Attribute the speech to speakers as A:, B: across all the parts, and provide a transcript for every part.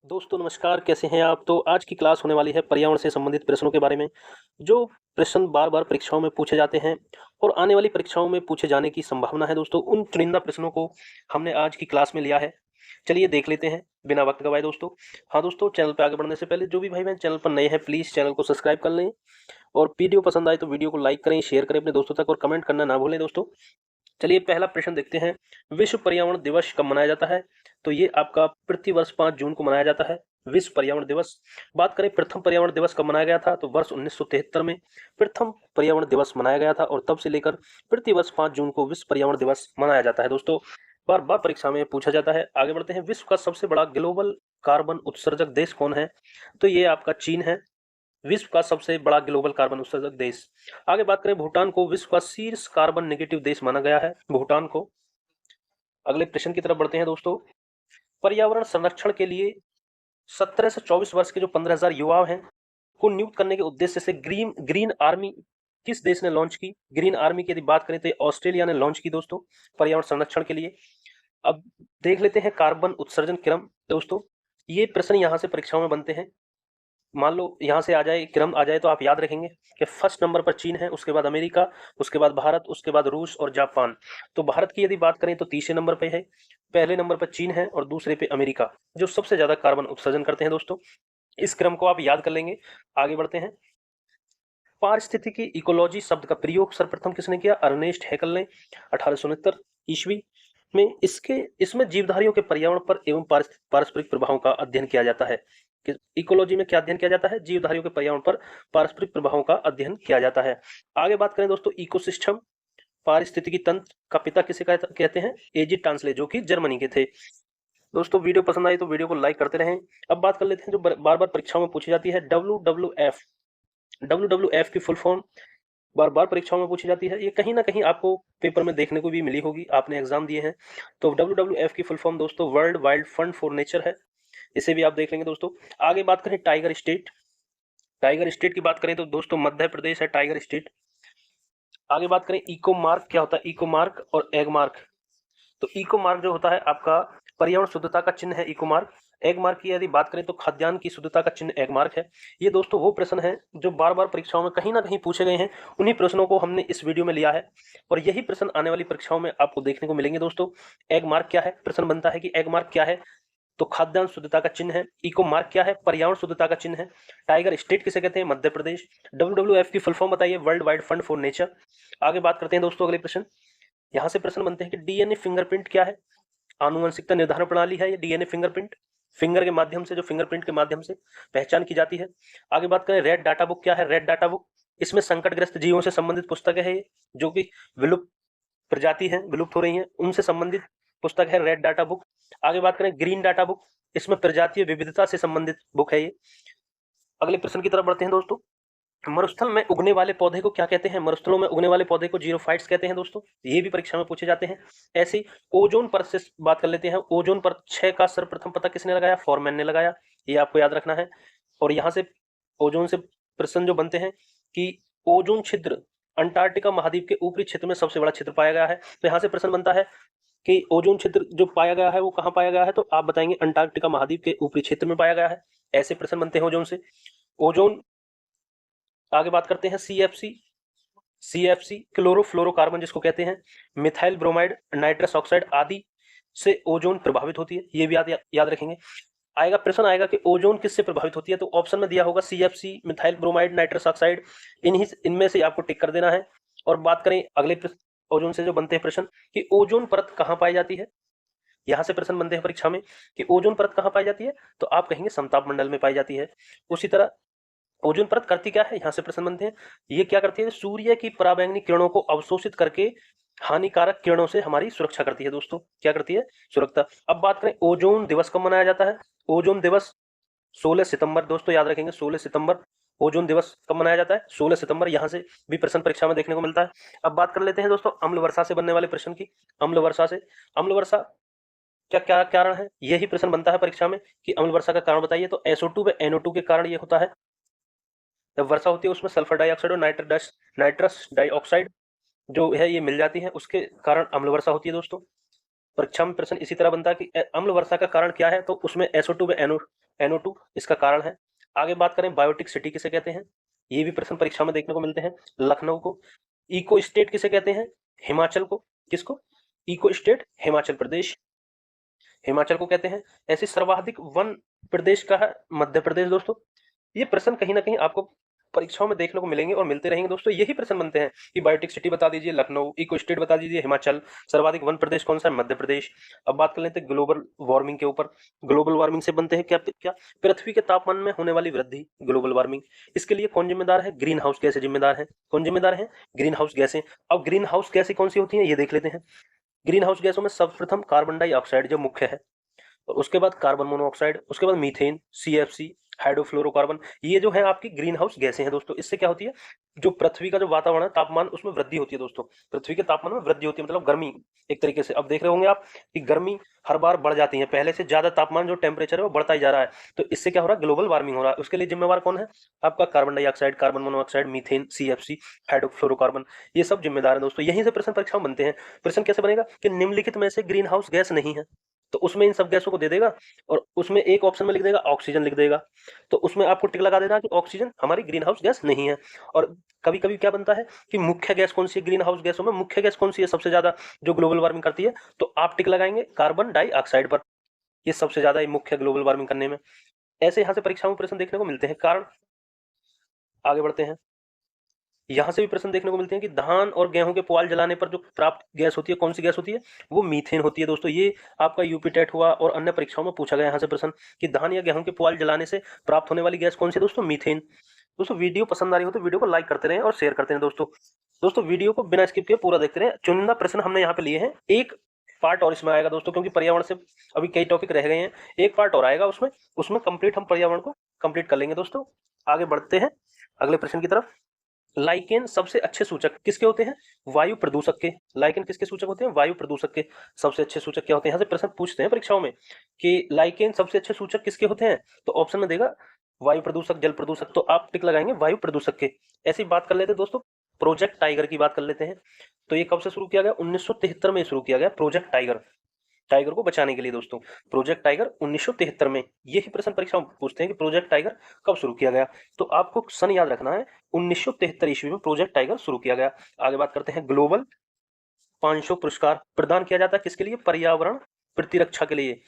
A: दोस्तों नमस्कार, कैसे हैं आप? तो आज की क्लास होने वाली है पर्यावरण से संबंधित प्रश्नों के बारे में, जो प्रश्न बार-बार परीक्षाओं में पूछे जाते हैं और आने वाली परीक्षाओं में पूछे जाने की संभावना है दोस्तों। उन चुनिंदा प्रश्नों को हमने आज की क्लास में लिया है। चलिए देख लेते हैं, बिना वक़्त गवाए दोस्तों। हाँ दोस्तों, चैनल पे आगे बढ़ने से पहले जो भी भाई-बहन चैनल पर नए हैं, प्लीज़ चैनल को सब्सक्राइब कर लें और वीडियो पसंद आए तो वीडियो को लाइक करें, शेयर करें अपने दोस्तों तक और कमेंट करना ना भूलें दोस्तों। चलिए पहला प्रश्न देखते हैं, विश्व पर्यावरण दिवस कब मनाया जाता है? तो ये आपका प्रतिवर्ष 5 जून को मनाया जाता है, विश्व पर्यावरण दिवस। बात करें प्रथम पर्यावरण दिवस कब मनाया गया था, तो वर्ष 1973 में प्रथम पर्यावरण दिवस मनाया गया था और तब से लेकर प्रतिवर्ष 5 जून को विश्व पर्यावरण दिवस मनाया जाता है दोस्तों। बार-बार परीक्षा में पूछा जाता है। आगे बढ़ते हैं, विश्व का सबसे बड़ा ग्लोबल कार्बन उत्सर्जक देश कौन है? तो ये आपका चीन है, विश्व का सबसे बड़ा ग्लोबल कार्बन उत्सर्जक देश। आगे बात करें, भूटान को विश्व का शीर्ष कार्बन नेगेटिव देश माना गया है, भूटान को। अगले प्रश्न की तरफ बढ़ते हैं दोस्तों, पर्यावरण संरक्षण के लिए 17 से 24 वर्ष के जो 15,000 युवा हैं को नियुक्त करने के उद्देश्य से ग्रीन ग्रीन आर्मी किस देश ने लॉन्च की? ग्रीन आर्मी की यदि बात करें तो ऑस्ट्रेलिया ने लॉन्च की दोस्तों, पर्यावरण संरक्षण के लिए। अब देख लेते हैं कार्बन उत्सर्जन क्रम दोस्तों। ये प्रश्न यहाँ से परीक्षाओं में बनते हैं। मान लो यहाँ से आ जाए, क्रम आ जाए, तो आप याद रखेंगे कि फर्स्ट नंबर पर चीन है, उसके बाद अमेरिका, उसके बाद भारत, उसके बाद रूस और जापान। तो भारत की यदि बात करें तो तीसरे नंबर पे है, पहले नंबर पर चीन है और दूसरे पे अमेरिका, जो सबसे ज्यादा कार्बन उत्सर्जन करते हैं दोस्तों। इस क्रम को आप याद कर लेंगे। आगे बढ़ते हैं, पारिस्थितिकी इकोलॉजी शब्द का प्रयोग सर्वप्रथम किसने किया? अर्नेस्ट हैकल ने 1869 ईस्वी में। इसमें जीवधारियों के पर्यावरण पर एवं पारस्परिक प्रभावों का अध्ययन किया जाता है। इकोलॉजी में क्या अध्ययन किया जाता है? जीवधारियों के पर्यावरण पर पारस्परिक प्रभावों का अध्ययन किया जाता है। आगे बात करें दोस्तों, इकोसिस्टम पारिस्थितिकी तंत्र का पिता किसे कहते हैं? एजी टांसले, जो कि जर्मनी के थे। दोस्तों वीडियो पसंद आई तो वीडियो को लाइक करते रहें। अब बात कर लेते हैं जो बार बार परीक्षाओं में पूछी जाती है, WWF। WWF की फुल फॉर्म बार बार परीक्षाओं में पूछी जाती है। ये कहीं ना कहीं आपको पेपर में देखने को भी मिली होगी, आपने एग्जाम दिए हैं। तो WWF की फुल फॉर्म दोस्तों world wild fund for nature है। इसे भी आप देख लेंगे दोस्तों। आगे बात करें टाइगर स्टेट। टाइगर स्टेट की बात करें तो दोस्तों मध्य प्रदेश है टाइगर स्टेट। आगे बात करें इको मार्क, क्या होता है इको मार्क और एग मार्क? तो इको मार्क जो होता है आपका पर्यावरण शुद्धता का चिन्ह है इको मार्क। एग मार्क की यदि बात करें तो खाद्यान्न की शुद्धता का चिन्ह एग मार्क है। ये दोस्तों वो प्रश्न है जो बार बार परीक्षाओं में कहीं ना कहीं पूछे गए हैं, उन्हीं प्रश्नों को हमने इस वीडियो में लिया है और यही प्रश्न आने वाली परीक्षाओं में आपको देखने को मिलेंगे दोस्तों। एग मार्क क्या है? प्रश्न बनता है कि एग मार्क क्या है, तो खाद्यान्न शुद्धता का चिन्ह है। इको मार्क क्या है? पर्यावरण शुद्धता का चिन्ह है। टाइगर स्टेट किसे कहते हैं? मध्य प्रदेश। WWF की फुल फॉर्म बताइए? World wide fund for nature. आगे बात करते हैं दोस्तों अगले प्रश्न। यहाँ से प्रश्न बनते हैं कि डीएनए फिंगरप्रिंट क्या है? आनुवंशिकता निर्धारण प्रणाली है ये डीएनए फिंगरप्रिंट। फिंगर के माध्यम से, जो फिंगरप्रिंट के माध्यम से पहचान की जाती है। आगे बात करें रेड डाटा बुक क्या है? रेड डाटा बुक इसमें संकटग्रस्त जीवों से संबंधित पुस्तक है ये, जो कि विलुप्त प्रजाति है, विलुप्त हो रही है, उनसे संबंधित पुस्तक है रेड डाटा बुक। आगे बात करें ग्रीन डाटा बुक, इसमें प्रजातीय विविधता से संबंधित बुक है ये। अगले प्रश्न की तरफ बढ़ते हैं दोस्तों, मरुस्थल में उगने वाले पौधे को क्या कहते हैं? मरुस्थलों में उगने वाले पौधे को जीरोफाइट्स कहते हैं दोस्तों। ये भी परीक्षा में पूछे जाते हैं। ऐसे ही ओजोन परत से बात कर लेते हैं। ओजोन परत 6 का सर्वप्रथम पता किसने लगाया? फॉरमैन ने लगाया, ये आपको याद रखना है। और यहाँ से ओजोन से प्रश्न जो बनते हैं कि ओजोन छिद्र अंटार्कटिका महाद्वीप के ऊपरी क्षेत्र में सबसे बड़ा क्षेत्र पाया गया है। तो यहाँ से प्रश्न बनता है कि ओजोन छिद्र जो पाया गया है वो कहाँ पाया गया है? तो आप बताएंगे अंटार्कटिका महाद्वीप के ऊपरी क्षेत्र में पाया गया है। ऐसे प्रश्न बनते हैं ओजोन से। ओजोन आगे बात करते हैं CFC। CFC क्लोरोफ्लोरोकार्बन जिसको कहते हैं, मिथाइल ब्रोमाइड, नाइट्रस ऑक्साइड आदि से ओजोन प्रभावित होती है। ये भी याद रखेंगे। आएगा प्रश्न आएगा कि ओजोन किससे प्रभावित होती है? तो ऑप्शन में दिया होगा CFC, methyl bromide, nitrous oxide, इनमें से आपको टिक कर देना है। और बात करें अगले ओजोन से जो बनते हैं प्रश्न कि ओजोन परत कहाँ पाई जाती है? यहाँ से प्रश्न बनते हैं परीक्षा में कि ओजोन परत कहाँ पाई जाती है? तो आप कहेंगे समताप मंडल में पाई जाती है। उसी तरह ओजोन परत करती क्या है? यहाँ से प्रश्न बनते हैं, ये क्या करती है? सूर्य की पराबैंगनी किरणों को अवशोषित करके हानिकारक किरणों से हमारी सुरक्षा करती है दोस्तों। क्या करती है? सुरक्षा। अब बात करें ओजोन दिवस कब मनाया जाता है? ओजोन दिवस 16 सितंबर दोस्तों, याद रखेंगे 16 सितंबर ओजोन दिवस कब मनाया जाता है? 16 सितंबर। यहाँ से भी प्रश्न परीक्षा में देखने को मिलता है। अब बात कर लेते हैं दोस्तों अम्ल वर्षा से बनने वाले प्रश्न की। अम्ल वर्षा से, अम्ल वर्षा क्या क्या कारण है? यही प्रश्न बनता है परीक्षा में कि अम्ल वर्षा का कारण बताइए। तो SO2 व NO2 के कारण ये होता है। जब वर्षा होती है उसमें सल्फर डाइऑक्साइड और नाइट्रस डाइऑक्साइड जो है ये मिल जाती है, उसके कारण अम्ल वर्षा होती है दोस्तों। परीक्षा में प्रश्न इसी तरह बनता है कि अम्ल वर्षा का कारण क्या है? तो उसमें SO2 व NO2 इसका कारण है। आगे बात करें बायोटिक सिटी किसे कहते हैं, ये भी प्रश्न परीक्षा में देखने को मिलते हैं, लखनऊ को। इको स्टेट किसे कहते हैं, हिमाचल को। किसको, इको स्टेट हिमाचल प्रदेश, हिमाचल को कहते हैं। ऐसे सर्वाधिक वन प्रदेश का है मध्य प्रदेश दोस्तों। ये प्रश्न कहीं ना कहीं आपको परीक्षाओं में देखने को मिलेंगे और मिलते रहेंगे दोस्तों। यही प्रश्न बनते हैं कि बायोटिक सिटी बता दीजिए लखनऊ, इको स्टेट बता दीजिए हिमाचल, सर्वाधिक वन प्रदेश कौन सा है, मध्य प्रदेश। अब बात कर लेते हैं ग्लोबल वार्मिंग के ऊपर। ग्लोबल वार्मिंग से बनते हैं क्या क्या, पृथ्वी के तापमान में होने वाली वृद्धि, ग्लोबल वार्मिंग। इसके लिए कौन जिम्मेदार है, ग्रीन हाउस गैसें जिम्मेदार है। कौन जिम्मेदार है, ग्रीन हाउस गैसें। अब ग्रीन हाउस गैसें कौन सी होती हैं ये देख लेते हैं। ग्रीन हाउस गैसों में सर्वप्रथम कार्बन डाइऑक्साइड जो मुख्य है, और उसके बाद कार्बन मोनोऑक्साइड, उसके बाद मीथेन, CFC, हाइड्रोफ्लोरोकार्बन। ये जो है आपकी ग्रीन हाउस गैसें हैं दोस्तों। इससे क्या होती है, जो पृथ्वी का जो वातावरण है तापमान उसमें वृद्धि होती है दोस्तों। पृथ्वी के तापमान में वृद्धि होती है मतलब गर्मी एक तरीके से। अब देख रहे होंगे आप कि गर्मी हर बार बढ़ जाती है, पहले से ज्यादा तापमान जो टेम्परेचर है वो बढ़ता ही जा रहा है। तो इससे क्या हो रहा है, ग्लोबल वार्मिंग हो रहा है। उसके लिए जिम्मेवार कौन है, आपका carbon dioxide, carbon monoxide, methane, CFC, hydrofluorocarbon, ये सब जिम्मेदार है दोस्तों। यहीं से प्रश्न परीक्षा में बनते हैं। प्रश्न कैसे बनेगा कि निम्नलिखित में से ग्रीन हाउस गैस नहीं है, तो उसमें इन सब गैसों को दे देगा और उसमें एक ऑप्शन में लिख देगा ऑक्सीजन लिख देगा, तो उसमें आपको टिक लगा देना कि ऑक्सीजन हमारी ग्रीन हाउस गैस नहीं है। और कभी कभी क्या बनता है कि मुख्य गैस कौन सी है, ग्रीन हाउस गैसों में मुख्य गैस कौन सी है सबसे ज्यादा जो ग्लोबल वार्मिंग करती है, तो आप टिक लगाएंगे कार्बन डाइऑक्साइड पर। ये सबसे ज्यादा मुख्य ग्लोबल वार्मिंग करने में। ऐसे यहां से परीक्षाओं में प्रश्न देखने को मिलते हैं। कारण, आगे बढ़ते हैं। यहां से भी प्रश्न देखने को मिलते हैं कि धान और गेहूं के पुआल जलाने पर जो प्राप्त गैस होती है कौन सी गैस होती है, वो मीथेन होती है दोस्तों। ये आपका यूपी टेट हुआ और अन्य परीक्षाओं में पूछा गया यहाँ से प्रश्न कि धान या गेहूं के पुआल जलाने से प्राप्त होने वाली गैस कौन सी है दोस्तों, मीथेन। दोस्तों वीडियो पसंद आ रही हो तो वीडियो को लाइक करते रहें और शेयर करते रहें दोस्तों। दोस्तों वीडियो को बिना स्किप किए पूरा देखते रहें। चुनिंदा प्रश्न हमने यहाँ पे लिए हैं, एक पार्ट और इसमें आएगा दोस्तों, क्योंकि पर्यावरण से अभी कई टॉपिक रह गए हैं, एक पार्ट और आएगा उसमें, उसमें कंप्लीट हम पर्यावरण को कंप्लीट कर लेंगे दोस्तों। आगे बढ़ते हैं अगले प्रश्न की तरफ। लाइकेन सबसे अच्छे सूचक किसके होते हैं, वायु प्रदूषक के। लाइकेन किसके सूचक होते हैं, वायु प्रदूषक के। सबसे अच्छे सूचक क्या होते हैं, यहाँ से प्रश्न पूछते हैं परीक्षाओं में कि लाइकेन सबसे अच्छे सूचक किसके होते हैं, तो ऑप्शन में देगा वायु प्रदूषक, जल प्रदूषक, तो आप टिक लगाएंगे वायु प्रदूषक के। ऐसी बात कर लेते हैं दोस्तों, प्रोजेक्ट टाइगर की बात कर लेते हैं। तो ये कब से शुरू किया गया, 1973 में शुरू किया गया प्रोजेक्ट टाइगर, टाइगर को बचाने के लिए दोस्तों। प्रोजेक्ट टाइगर 1973 में। यही प्रश्न परीक्षा में पूछते हैं कि प्रोजेक्ट टाइगर कब शुरू किया गया, तो आपको सन याद रखना है, 1973 ईस्वी में प्रोजेक्ट टाइगर शुरू किया गया। आगे बात करते हैं, ग्लोबल 500 पुरस्कार प्रदान किया जाता है किसके लिए, पर्यावरण प्रतिरक्षा के लिए।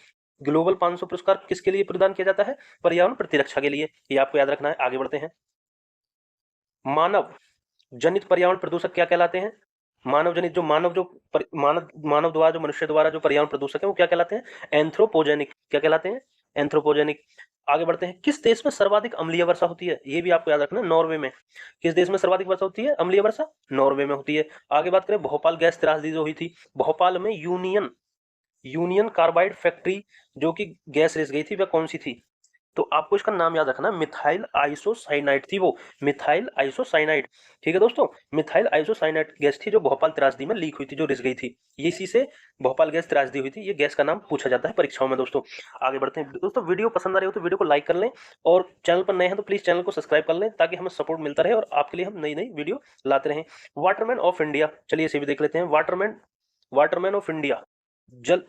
A: ग्लोबल 500 पुरस्कार किसके लिए प्रदान किया जाता है, पर्यावरण प्रतिरक्षा के लिए, ये आपको याद रखना है। आगे बढ़ते हैं, मानव जनित पर्यावरण प्रदूषक क्या कहलाते हैं, मानव जनित जो मानव द्वारा जो मनुष्य द्वारा जो पर्यावरण प्रदूषक है वो क्या कहलाते हैं, एंथ्रोपोजेनिक। क्या कहलाते हैं, एंथ्रोपोजेनिक। आगे बढ़ते हैं, किस देश में सर्वाधिक अम्लीय वर्षा होती है, ये भी आपको याद रखना है, नॉर्वे में। किस देश में सर्वाधिक वर्षा होती है, अम्लीय वर्षा, नॉर्वे में होती है। आगे बात करें, भोपाल गैस त्रासदी जो हुई थी, भोपाल में यूनियन कार्बाइड फैक्ट्री जो कि गैस रिस गई थी वह कौन सी थी, तो आपको इसका नाम याद रखना, मिथाइल आइसोसाइनाइड थी वो, मिथाइल आइसोसाइनाइड। ठीक है दोस्तों, मिथाइल आइसोसाइनाइड गैस थी जो भोपाल त्रासदी में लीक हुई थी, जो रिस गई थी, ये इसी से भोपाल गैस त्रासदी हुई थी। ये गैस का नाम पूछा जाता है परीक्षाओं में दोस्तों। आगे बढ़ते हैं दोस्तों, वीडियो पसंद आ रही हो तो वीडियो को लाइक कर लें, और चैनल पर नए हैं तो प्लीज चैनल को सब्सक्राइब कर लें, ताकि हमें सपोर्ट मिलता रहे और आपके लिए हम नई नई वीडियो लाते रहें। वाटरमैन ऑफ इंडिया, चलिए इसे भी देख लेते हैं। वाटरमैन ऑफ इंडिया, जल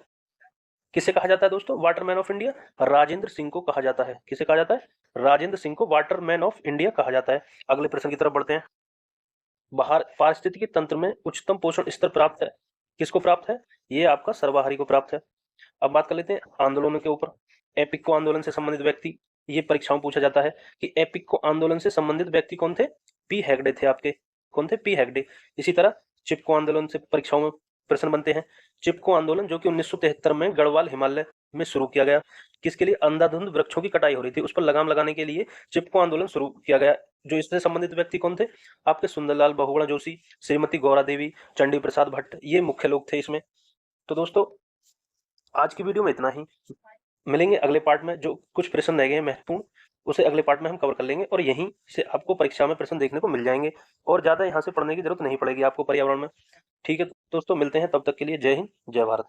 A: किसे कहा जाता है दोस्तों, Waterman of India, Rajendra Singh को कहा जाता है। किसे कहा जाता है, राजेंद्र सिंह को वाटरमैन ऑफ इंडिया कहा जाता है। अगले प्रश्न की तरफ बढ़ते हैं, बाहर पारिस्थितिकी तंत्र में उच्चतम पोषण स्तर प्राप्त है, किसको प्राप्त है, ये आपका सर्वाहारी को प्राप्त है। अब बात कर लेते हैं आंदोलनों के ऊपर। एपिको आंदोलन से संबंधित व्यक्ति, ये परीक्षाओं में पूछा जाता है कि एपिको आंदोलन से संबंधित व्यक्ति कौन थे, पी हेगड़े थे आपके, कौन थे, पी हेगड़े। इसी तरह चिपको आंदोलन से परीक्षाओं में प्रश्न बनते हैं। चिपको आंदोलन जो कि 1973 में गढ़वाल हिमालय में शुरू किया गया, किसके लिए, अंधाधुंध वृक्षों की कटाई हो रही थी, उस पर लगाम लगाने के लिए चिपको आंदोलन शुरू किया गया। जो इससे संबंधित व्यक्ति कौन थे, आपके सुंदरलाल बहुगुणा जोशी, श्रीमती गौरा देवी, चंडी प्रसाद भट्ट, ये मुख्य लोग थे इसमें। तो दोस्तों आज की वीडियो में इतना ही, मिलेंगे अगले पार्ट में। जो कुछ प्रश्न रह गए हैं महत्वपूर्ण, उसे अगले पार्ट में हम कवर कर लेंगे, और यहीं से आपको परीक्षा में प्रश्न देखने को मिल जाएंगे, और ज्यादा यहाँ से पढ़ने की जरूरत नहीं पड़ेगी आपको पर्यावरण में। ठीक है दोस्तों, मिलते हैं, तब तक के लिए जय हिंद, जय भारत।